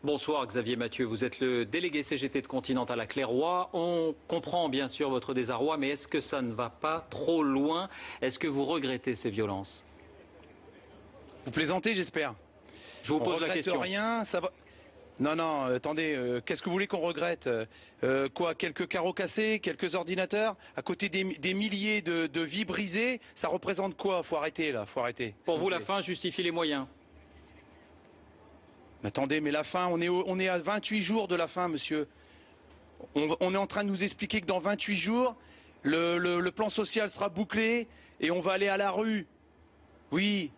Bonsoir Xavier Mathieu, vous êtes le délégué CGT de Continental à Clairoy. On comprend bien sûr votre désarroi, mais est-ce que ça ne va pas trop loin? Est-ce que vous regrettez ces violences? Vous plaisantez, j'espère. Je vous pose la question. Rien, ça va... Non, attendez, qu'est-ce que vous voulez qu'on regrette? Quoi, quelques carreaux cassés, quelques ordinateurs? À côté des milliers de vies brisées, ça représente quoi? Faut arrêter, là, faut arrêter. Pour vous, la fin justifie les moyens? Attendez, mais la fin, on est à 28 jours de la fin, monsieur. On est en train de nous expliquer que dans 28 jours, le plan social sera bouclé et on va aller à la rue. Oui,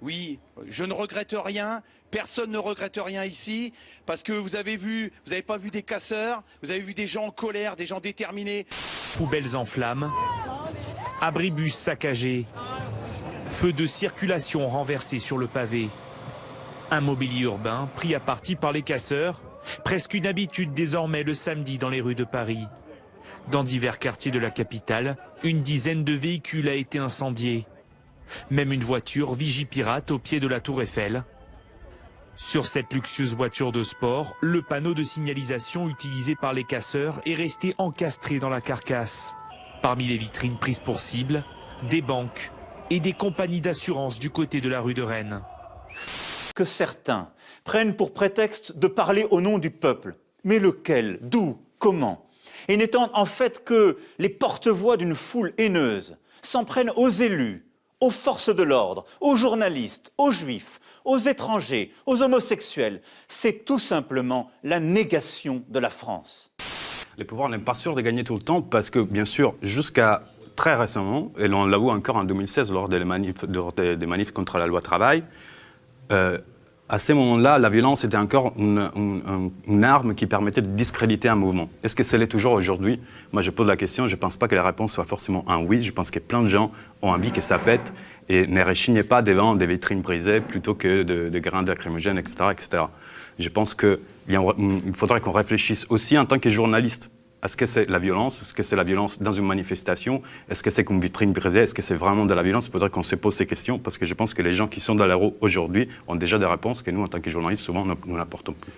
je ne regrette rien, personne ne regrette rien ici, parce que vous n'avez pas vu des casseurs, vous avez vu des gens en colère, des gens déterminés. Poubelles en flammes, abribus saccagés, feux de circulation renversés sur le pavé. Un mobilier urbain pris à partie par les casseurs, presque une habitude désormais le samedi dans les rues de Paris. Dans divers quartiers de la capitale, une dizaine de véhicules a été incendiés. Même une voiture Vigipirate au pied de la Tour Eiffel. Sur cette luxueuse voiture de sport, le panneau de signalisation utilisé par les casseurs est resté encastré dans la carcasse. Parmi les vitrines prises pour cible, des banques et des compagnies d'assurance du côté de la rue de Rennes. Que certains prennent pour prétexte de parler au nom du peuple. Mais lequel? D'où? Comment? Et n'étant en fait que les porte-voix d'une foule haineuse, s'en prennent aux élus, aux forces de l'ordre, aux journalistes, aux juifs, aux étrangers, aux homosexuels. C'est tout simplement la négation de la France. Les pouvoirs n'aiment pas sûr de gagner tout le temps parce que, bien sûr, jusqu'à très récemment, et on l'a vu encore en 2016 lors des manifs contre la loi travail, à ces moments-là, la violence était encore une arme qui permettait de discréditer un mouvement. Est-ce que c'est l'est toujours aujourd'hui? Moi, je pose la question, je ne pense pas que la réponse soit forcément un oui. Je pense que plein de gens ont envie que ça pète et ne rechignez pas devant des vitrines brisées plutôt que de grains lacrymogènes, etc., etc. Je pense qu'il faudrait qu'on réfléchisse aussi en tant que journaliste. Est-ce que c'est la violence? Est-ce que c'est la violence dans une manifestation? Est-ce que c'est une vitrine brisée? Est-ce que c'est vraiment de la violence? Il faudrait qu'on se pose ces questions parce que je pense que les gens qui sont dans la rue aujourd'hui ont déjà des réponses que nous, en tant que journalistes, souvent, nous n'apportons plus.